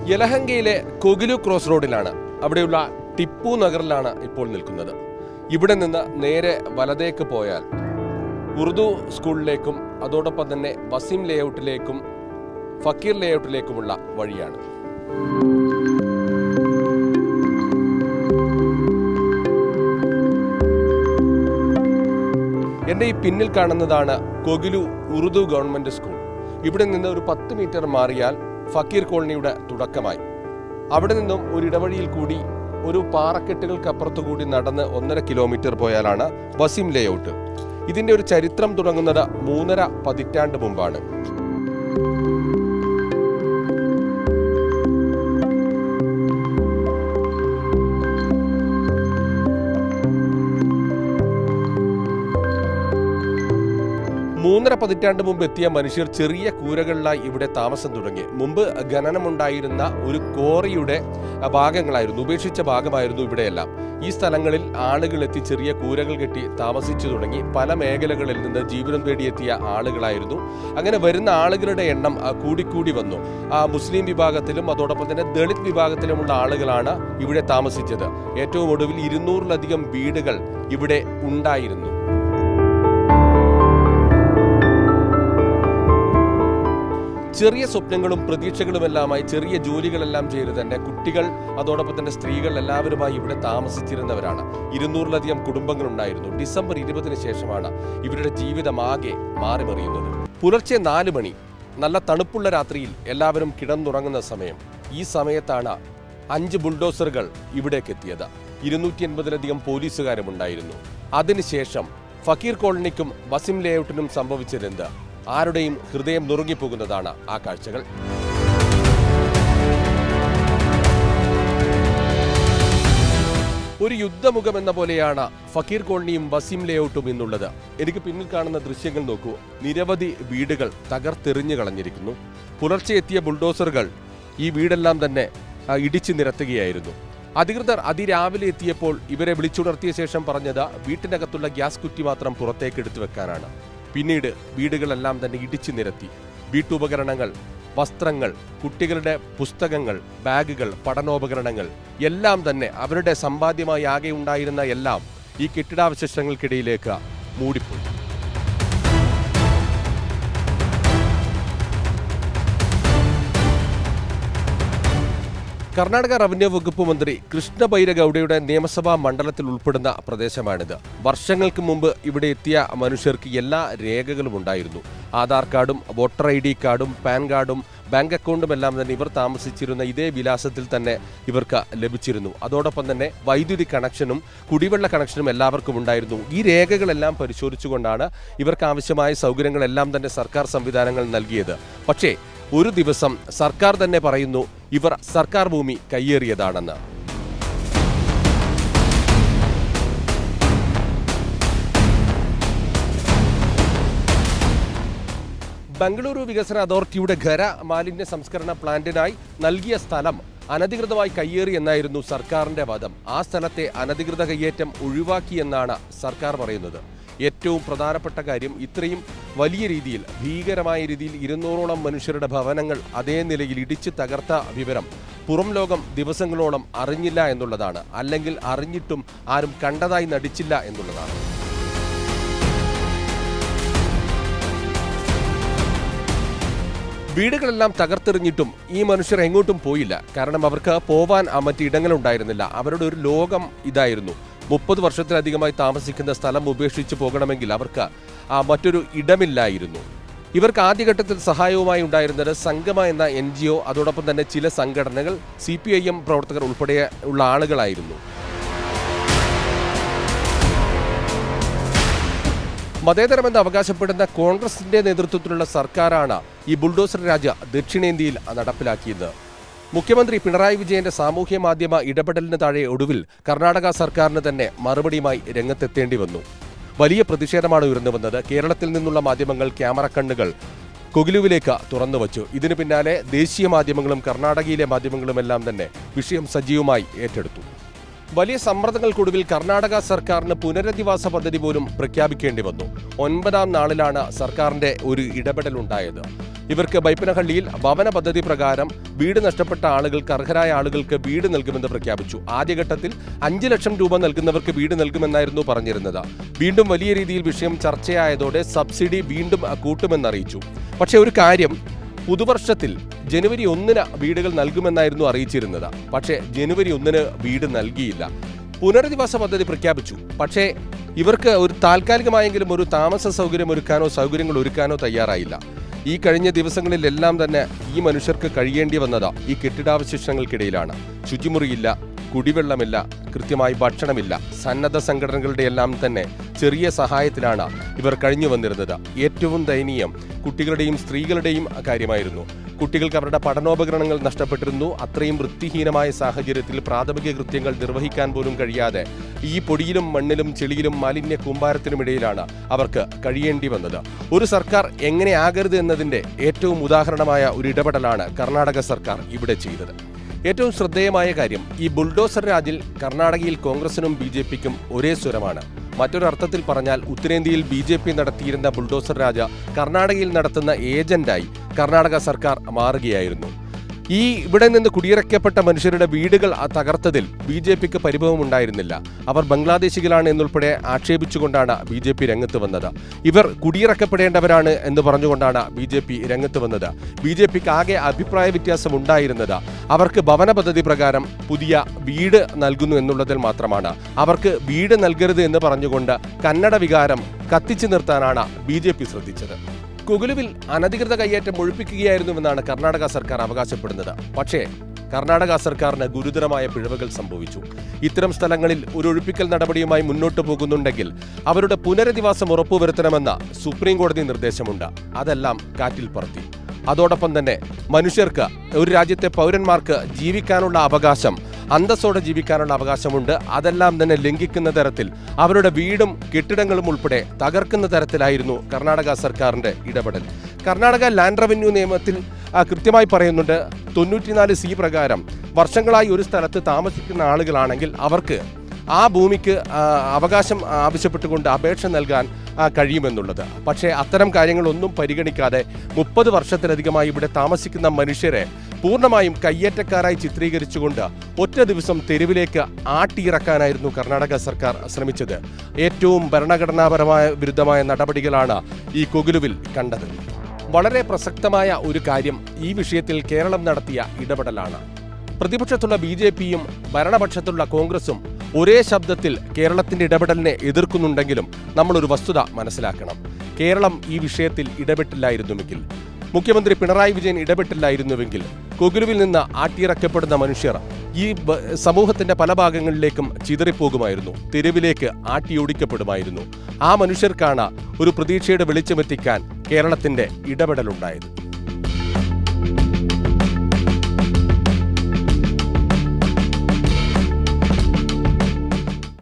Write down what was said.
യലഹങ്കയിലെ കൊഗിലു cross റോഡിലാണ്, അവിടെയുള്ള ടിപ്പു നഗറിലാണ് ഇപ്പോൾ നിൽക്കുന്നത്. ഇവിടെ നിന്ന് നേരെ വലതേക്ക് പോയാൽ ഉറുദു സ്കൂളിലേക്കും അതോടൊപ്പം തന്നെ വസീം ലേഔട്ടിലേക്കും ഫക്കീർ ലേഔട്ടിലേക്കുമുള്ള വഴിയാണ്. എൻ്റെ ഈ പിന്നിൽ കാണുന്നതാണ് കൊഗിലു ഉറുദു ഗവൺമെൻറ് സ്കൂൾ. ഇവിടെ നിന്ന് ഒരു 10 മീറ്റർ മാറിയാൽ ഫക്കീർ കോളനിയുടെ തുടക്കമായി. അവിടെ നിന്നും ഒരു ഇടവഴിയിൽ കൂടി ഒരു പാറക്കെട്ടുകൾക്കപ്പുറത്തു കൂടി നടന്ന് 1.5 കിലോമീറ്റർ പോയാലാണ് വസീം ലേഔട്ട്. ഇതിൻ്റെ ഒരു ചരിത്രം തുടങ്ങുന്നത് 3.5 പതിറ്റാണ്ട് മുമ്പാണ്. മൂന്നര പതിറ്റാണ്ട് മുമ്പ് എത്തിയ മനുഷ്യർ ചെറിയ കൂരകളിലായി ഇവിടെ താമസം തുടങ്ങി. മുമ്പ് ഖനനമുണ്ടായിരുന്ന ഒരു കോറിയുടെ ഭാഗങ്ങളായിരുന്നു, ഉപേക്ഷിച്ച ഭാഗമായിരുന്നു ഇവിടെയെല്ലാം. ഈ സ്ഥലങ്ങളിൽ ആളുകൾ എത്തി ചെറിയ കൂരകൾ കെട്ടി താമസിച്ചു തുടങ്ങി. പല മേഖലകളിൽ നിന്ന് ജീവിതം തേടിയെത്തിയ ആളുകളായിരുന്നു. അങ്ങനെ വരുന്ന ആളുകളുടെ എണ്ണം കൂടിക്കൂടി വന്നു. മുസ്ലിം വിഭാഗത്തിലും അതോടൊപ്പം തന്നെ ദളിത് വിഭാഗത്തിലുമുള്ള ആളുകളാണ് ഇവിടെ താമസിച്ചത്. ഏറ്റവും ഒടുവിൽ 200-ലധികം വീടുകൾ ഇവിടെ ഉണ്ടായിരുന്നു. ചെറിയ സ്വപ്നങ്ങളും പ്രതീക്ഷകളുമെല്ലാമായി ചെറിയ ജോലികളെല്ലാം ചെയ്ത് തന്നെ കുട്ടികൾ അതോടൊപ്പം തന്നെ സ്ത്രീകൾ എല്ലാവരുമായി ഇവിടെ താമസിച്ചിരുന്നവരാണ്. 200-ലധികം കുടുംബങ്ങളുണ്ടായിരുന്നു. ഡിസംബർ 20-ന് ശേഷമാണ് ഇവരുടെ ജീവിതമാകെ മാറിമറിയുന്നത്. പുലർച്ചെ 4 മണി, നല്ല തണുപ്പുള്ള രാത്രിയിൽ എല്ലാവരും കിടന്നുറങ്ങുന്ന സമയം. ഈ സമയത്താണ് 5 ബുൾഡോസറുകൾ ഇവിടേക്ക് എത്തിയത്. 280-ലധികം പോലീസുകാരും ഉണ്ടായിരുന്നു. അതിനുശേഷം ഫക്കീർ കോളനിക്കും വസീം ലേഔട്ടിനും സംഭവിച്ചതെന്ത്? ആരുടെയും ഹൃദയം നുറുങ്ങിപ്പോകുന്നതാണ് ആ കാഴ്ചകൾ. ഒരു യുദ്ധമുഖം എന്ന പോലെയാണ് ഫക്കീർ കോളനിയും വസീം ലേഔട്ടും ഇന്നുള്ളത്. എനിക്ക് പിന്നിൽ കാണുന്ന ദൃശ്യങ്ങൾ നോക്കൂ. നിരവധി വീടുകൾ തകർത്തെറിഞ്ഞു കളഞ്ഞിരിക്കുന്നു. പുലർച്ചെ എത്തിയ ബുൾഡോസറുകൾ ഈ വീടെല്ലാം തന്നെ ഇടിച്ചു നിരത്തുകയായിരുന്നു. അധികൃതർ അതിരാവിലെ എത്തിയപ്പോൾ ഇവരെ വിളിച്ചുണർത്തിയ ശേഷം പറഞ്ഞത് വീട്ടിനകത്തുള്ള ഗ്യാസ് കുറ്റി മാത്രം പുറത്തേക്ക് എടുത്തു വെക്കാനാണ്. പിന്നീട് വീടുകളെല്ലാം തന്നെ ഇടിച്ചു നിരത്തി. വീട്ടുപകരണങ്ങൾ, വസ്ത്രങ്ങൾ, കുട്ടികളുടെ പുസ്തകങ്ങൾ, ബാഗുകൾ, പഠനോപകരണങ്ങൾ എല്ലാം തന്നെ അവരുടെ സമ്പാദ്യമായി ആകെ ഉണ്ടായിരുന്ന എല്ലാം ഈ കെട്ടിടാവശിഷ്ടങ്ങൾക്കിടയിലേക്ക് മൂടിപ്പോയി. കർണാടക റവന്യൂ വകുപ്പ് മന്ത്രി കൃഷ്ണ ബൈരഗൌഡയുടെ നിയമസഭാ മണ്ഡലത്തിൽ ഉൾപ്പെടുന്ന പ്രദേശമാണിത്. വർഷങ്ങൾക്ക് മുമ്പ് ഇവിടെ എത്തിയ മനുഷ്യർക്ക് എല്ലാ രേഖകളും ഉണ്ടായിരുന്നു. ആധാർ കാർഡും വോട്ടർ ID കാർഡും പാൻ കാർഡും ബാങ്ക് അക്കൗണ്ടും എല്ലാം തന്നെ ഇവർ താമസിച്ചിരുന്ന ഇതേ വിലാസത്തിൽ തന്നെ ഇവർക്ക് ലഭിച്ചിരുന്നു. അതോടൊപ്പം തന്നെ വൈദ്യുതി കണക്ഷനും കുടിവെള്ള കണക്ഷനും എല്ലാവർക്കും ഉണ്ടായിരുന്നു. ഈ രേഖകളെല്ലാം പരിശോധിച്ചുകൊണ്ടാണ് ഇവർക്ക് ആവശ്യമായ സൗകര്യങ്ങളെല്ലാം തന്നെ സർക്കാർ സംവിധാനങ്ങൾ നൽകിയത്. പക്ഷേ ഒരു ദിവസം സർക്കാർ തന്നെ പറയുന്നു ഇവർ സർക്കാർ ഭൂമി കയ്യേറിയതാണെന്ന്. ബംഗളൂരു വികസന അതോറിറ്റിയുടെ ഖര മാലിന്യ സംസ്കരണ പ്ലാന്റിനായി നൽകിയ സ്ഥലം അനധികൃതമായി കയ്യേറി എന്നായിരുന്നു സർക്കാരിന്റെ വാദം. ആ സ്ഥലത്തെ അനധികൃത കയ്യേറ്റം ഒഴിവാക്കിയെന്നാണ് സർക്കാർ പറയുന്നത്. ഏറ്റവും പ്രധാനപ്പെട്ട കാര്യം, ഇത്രയും വലിയ രീതിയിൽ ഭീകരമായ രീതിയിൽ 200ഓളം മനുഷ്യരുടെ ഭവനങ്ങൾ അതേ നിലയിൽ ഇടിച്ചു തകർത്ത വിവരം പുറം ലോകം ദിവസങ്ങളോളം അറിഞ്ഞില്ല എന്നുള്ളതാണ്. അല്ലെങ്കിൽ അറിഞ്ഞിട്ടും ആരും കണ്ടതായി നടിച്ചില്ല എന്നുള്ളതാണ്. വീടുകളെല്ലാം തകർത്തെറിഞ്ഞിട്ടും ഈ മനുഷ്യർ എങ്ങോട്ടും പോയില്ല. കാരണം അവർക്ക് പോവാൻ മറ്റിടങ്ങളുണ്ടായിരുന്നില്ല. അവരുടെ ഒരു ലോകം ഇതായിരുന്നു. 30 വർഷത്തിലധികമായി താമസിക്കുന്ന സ്ഥലം ഉപേക്ഷിച്ച് പോകണമെങ്കിൽ അവർക്ക് മറ്റൊരു ഇടമില്ലായിരുന്നു. ഇവർക്ക് ആദ്യഘട്ടത്തിൽ സഹായവുമായി ഉണ്ടായിരുന്നത് സംഗമ എന്ന NGO, അതോടൊപ്പം തന്നെ ചില സംഘടനകൾ, CPIM പ്രവർത്തകർ ഉൾപ്പെടെ ഉള്ള ആളുകളായിരുന്നു. മതേതരമെന്ന് അവകാശപ്പെടുന്ന കോൺഗ്രസിന്റെ നേതൃത്വത്തിലുള്ള സർക്കാരാണ് ഈ ബുൾഡോസർ രാജ ദക്ഷിണേന്ത്യയിൽ നടപ്പിലാക്കിയത്. മുഖ്യമന്ത്രി പിണറായി വിജയന്റെ സാമൂഹ്യ മാധ്യമ ഇടപെടലിന് താഴെ ഒടുവിൽ കർണാടക സർക്കാരിന് തന്നെ മറുപടിയുമായി രംഗത്തെത്തേണ്ടി വന്നു. വലിയ പ്രതിഷേധമാണ് ഉയർന്നു വന്നത്. കേരളത്തിൽ നിന്നുള്ള മാധ്യമങ്ങൾ ക്യാമറ കണ്ണുകൾ കൊഗിലുവിലേക്ക് തുറന്നുവച്ചു. ഇതിനു പിന്നാലെ ദേശീയ മാധ്യമങ്ങളും കർണാടകയിലെ മാധ്യമങ്ങളുമെല്ലാം തന്നെ വിഷയം സജീവമായി ഏറ്റെടുത്തു. വലിയ സമ്മർദ്ദങ്ങൾക്കൊടുവിൽ കർണാടക സർക്കാരിന് പുനരധിവാസ പദ്ധതി പോലും പ്രഖ്യാപിക്കേണ്ടി വന്നു. 9ാം നാളിലാണ് സർക്കാരിന്റെ ഒരു ഇടപെടലുണ്ടായത്. ഇവർക്ക് ബൈപ്പനഹള്ളിയിൽ ഭവന പദ്ധതി പ്രകാരം വീട് നഷ്ടപ്പെട്ട ആളുകൾക്ക്, അർഹരായ ആളുകൾക്ക് വീട് നൽകുമെന്ന് പ്രഖ്യാപിച്ചു. ആദ്യഘട്ടത്തിൽ 5 ലക്ഷം രൂപ നൽകുന്നവർക്ക് വീട് നൽകുമെന്നായിരുന്നു പറഞ്ഞിരുന്നത്. വീണ്ടും വലിയ രീതിയിൽ വിഷയം ചർച്ചയായതോടെ സബ്സിഡി വീണ്ടും കൂട്ടുമെന്നറിയിച്ചു. പക്ഷേ ഒരു കാര്യം, പുതുവർഷത്തിൽ ജനുവരി 1-ന് വീടുകൾ നൽകുമെന്നായിരുന്നു അറിയിച്ചിരുന്നത്. പക്ഷേ ജനുവരി 1-ന് വീട് നൽകിയില്ല. പുനരധിവാസ പദ്ധതി പ്രഖ്യാപിച്ചു. പക്ഷേ ഇവർക്ക് ഒരു താൽക്കാലികമായെങ്കിലും ഒരു താമസ സൗകര്യം ഒരുക്കാനോ സൗകര്യങ്ങൾ ഒരുക്കാനോ തയ്യാറായില്ല. ഈ കഴിഞ്ഞ ദിവസങ്ങളിലെല്ലാം തന്നെ ഈ മനുഷ്യർക്ക് കഴിയേണ്ടി വന്നത് ഈ കെട്ടിടാവശിഷ്ടങ്ങൾക്കിടയിലാണ്. ശുചിമുറിയില്ല, കുടിവെള്ളമില്ല, കൃത്യമായി ഭക്ഷണമില്ല. സന്നദ്ധ സംഘടനകളുടെ എല്ലാം തന്നെ ചെറിയ സഹായത്തിലാണ് ഇവർ കഴിഞ്ഞു വന്നിരുന്നത്. ഏറ്റവും ദയനീയം കുട്ടികളുടെയും സ്ത്രീകളുടെയും കാര്യമായിരുന്നു. കുട്ടികൾക്ക് അവരുടെ പഠനോപകരണങ്ങൾ നഷ്ടപ്പെട്ടിരുന്നു. അത്രയും വൃത്തിഹീനമായ സാഹചര്യത്തിൽ പ്രാഥമിക കൃത്യങ്ങൾ നിർവഹിക്കാൻ പോലും കഴിയാതെ ഈ പൊടിയിലും മണ്ണിലും ചെളിയിലും മാലിന്യ കൂമ്പാരത്തിനുമിടയിലാണ് അവർക്ക് കഴിയേണ്ടി വന്നത്. ഒരു സർക്കാർ എങ്ങനെ ആകരുത് എന്നതിൻ്റെ ഏറ്റവും ഉദാഹരണമായ ഒരു ഇടപെടലാണ് കർണാടക സർക്കാർ ഇവിടെ ചെയ്തത്. ഏറ്റവും ശ്രദ്ധേയമായ കാര്യം, ഈ ബുൾഡോസർ രാജിൽ കർണാടകയിൽ കോൺഗ്രസിനും BJPക്കും ഒരേ സ്വരമാണ്. മറ്റൊരർത്ഥത്തിൽ പറഞ്ഞാൽ ഉത്തരേന്ത്യയിൽ BJP നടത്തിയിരുന്ന ബുൾഡോസർ രാജ കർണാടകയിൽ നടത്തുന്ന ഏജന്റായി കർണാടക സർക്കാർ മാറുകയായിരുന്നു. ഇവിടെ നിന്ന് കുടിയിറക്കപ്പെട്ട മനുഷ്യരുടെ വീടുകൾ തകർത്തതിൽ BJPക്ക് പരിഭവമുണ്ടായിരുന്നില്ല. അവർ ബംഗ്ലാദേശികളാണ് എന്നുൾപ്പെടെ ആക്ഷേപിച്ചുകൊണ്ടാണ് BJP രംഗത്ത് വന്നത്. ഇവർ കുടിയിറക്കപ്പെടേണ്ടവരാണ് എന്ന് പറഞ്ഞുകൊണ്ടാണ് BJP രംഗത്ത് വന്നത്. BJPക്ക് ആകെ അഭിപ്രായ വ്യത്യാസം ഉണ്ടായിരുന്നത് അവർക്ക് ഭവന പദ്ധതി പ്രകാരം പുതിയ വീട് നൽകുന്നു എന്നുള്ളതിൽ മാത്രമാണ്. അവർക്ക് വീട് നൽകരുത് എന്ന് പറഞ്ഞുകൊണ്ട് കന്നഡ വികാരം കത്തിച്ചു നിർത്താനാണ് BJP ശ്രദ്ധിച്ചത്. കുകുലുവിൽ അനധികൃത കയ്യേറ്റം ഒഴിപ്പിക്കുകയായിരുന്നുവെന്നാണ് കർണാടക സർക്കാർ അവകാശപ്പെടുന്നത്. പക്ഷേ കർണാടക സർക്കാരിന് ഗുരുതരമായ പിഴവുകൾ സംഭവിച്ചു. ഇത്തരം സ്ഥലങ്ങളിൽ ഒരു ഒഴിപ്പിക്കൽ നടപടിയുമായി മുന്നോട്ട് പോകുന്നുണ്ടെങ്കിൽ അവരുടെ പുനരധിവാസം ഉറപ്പുവരുത്തണമെന്ന സുപ്രീം കോടതി നിർദ്ദേശമുണ്ട്. അതെല്ലാം കാറ്റിൽ പറത്തി. അതോടൊപ്പം തന്നെ മനുഷ്യർക്ക്, ഒരു രാജ്യത്തെ പൗരന്മാർക്ക് ജീവിക്കാനുള്ള അവകാശം, അന്തസ്സോടെ ജീവിക്കാനുള്ള അവകാശമുണ്ട്. അതെല്ലാം തന്നെ ലംഘിക്കുന്ന തരത്തിൽ അവരുടെ വീടും കെട്ടിടങ്ങളും ഉൾപ്പെടെ തകർക്കുന്ന തരത്തിലായിരുന്നു കർണാടക സർക്കാരിന്റെ ഇടപെടൽ. കർണാടക ലാൻഡ് റവന്യൂ നിയമത്തിൽ കൃത്യമായി പറയുന്നുണ്ട്, 94C പ്രകാരം വർഷങ്ങളായി ഒരു സ്ഥലത്ത് താമസിക്കുന്ന ആളുകളാണെങ്കിൽ അവർക്ക് ആ ഭൂമിക്ക് അവകാശം ആവശ്യപ്പെട്ടുകൊണ്ട് അപേക്ഷ നൽകാൻ കഴിയുമെന്നുള്ളത്. പക്ഷേ അത്തരം കാര്യങ്ങളൊന്നും പരിഗണിക്കാതെ 30 വർഷത്തിലധികമായി ഇവിടെ താമസിക്കുന്ന മനുഷ്യരെ പൂർണ്ണമായും കയ്യേറ്റക്കാരായി ചിത്രീകരിച്ചുകൊണ്ട് ഒറ്റ ദിവസം തെരുവിലേക്ക് ആട്ടിയിറക്കാനായിരുന്നു കർണാടക സർക്കാർ ശ്രമിച്ചത്. ഏറ്റവും ഭരണഘടനാപരമായ വിരുദ്ധമായ നടപടികളാണ് ഈ കൊകുലുവിൽ കണ്ടത്. വളരെ പ്രസക്തമായ ഒരു കാര്യം ഈ വിഷയത്തിൽ കേരളം നടത്തിയ ഇടപെടലാണ്. പ്രതിപക്ഷത്തുള്ള BJPയും ഭരണപക്ഷത്തുള്ള കോൺഗ്രസും ഒരേ ശബ്ദത്തിൽ കേരളത്തിന്റെ ഇടപെടലിനെ എതിർക്കുന്നുണ്ടെങ്കിലും നമ്മളൊരു വസ്തുത മനസ്സിലാക്കണം. കേരളം ഈ വിഷയത്തിൽ ഇടപെട്ടില്ലായിരുന്നുവെങ്കിൽ, മുഖ്യമന്ത്രി പിണറായി വിജയൻ ഇടപെട്ടില്ലായിരുന്നുവെങ്കിൽ കൊകുലുവിൽ നിന്ന് ആട്ടിയിറക്കപ്പെടുന്ന മനുഷ്യർ ഈ സമൂഹത്തിന്റെ പല ഭാഗങ്ങളിലേക്കും ചിതറിപ്പോകുമായിരുന്നു, തെരുവിലേക്ക് ആട്ടിയോടിക്കപ്പെടുമായിരുന്നു. ആ മനുഷ്യർക്കാണ് ഒരു പ്രതീക്ഷയുടെ വെളിച്ചമെത്തിക്കാൻ കേരളത്തിന്റെ ഇടപെടലുണ്ടായത്.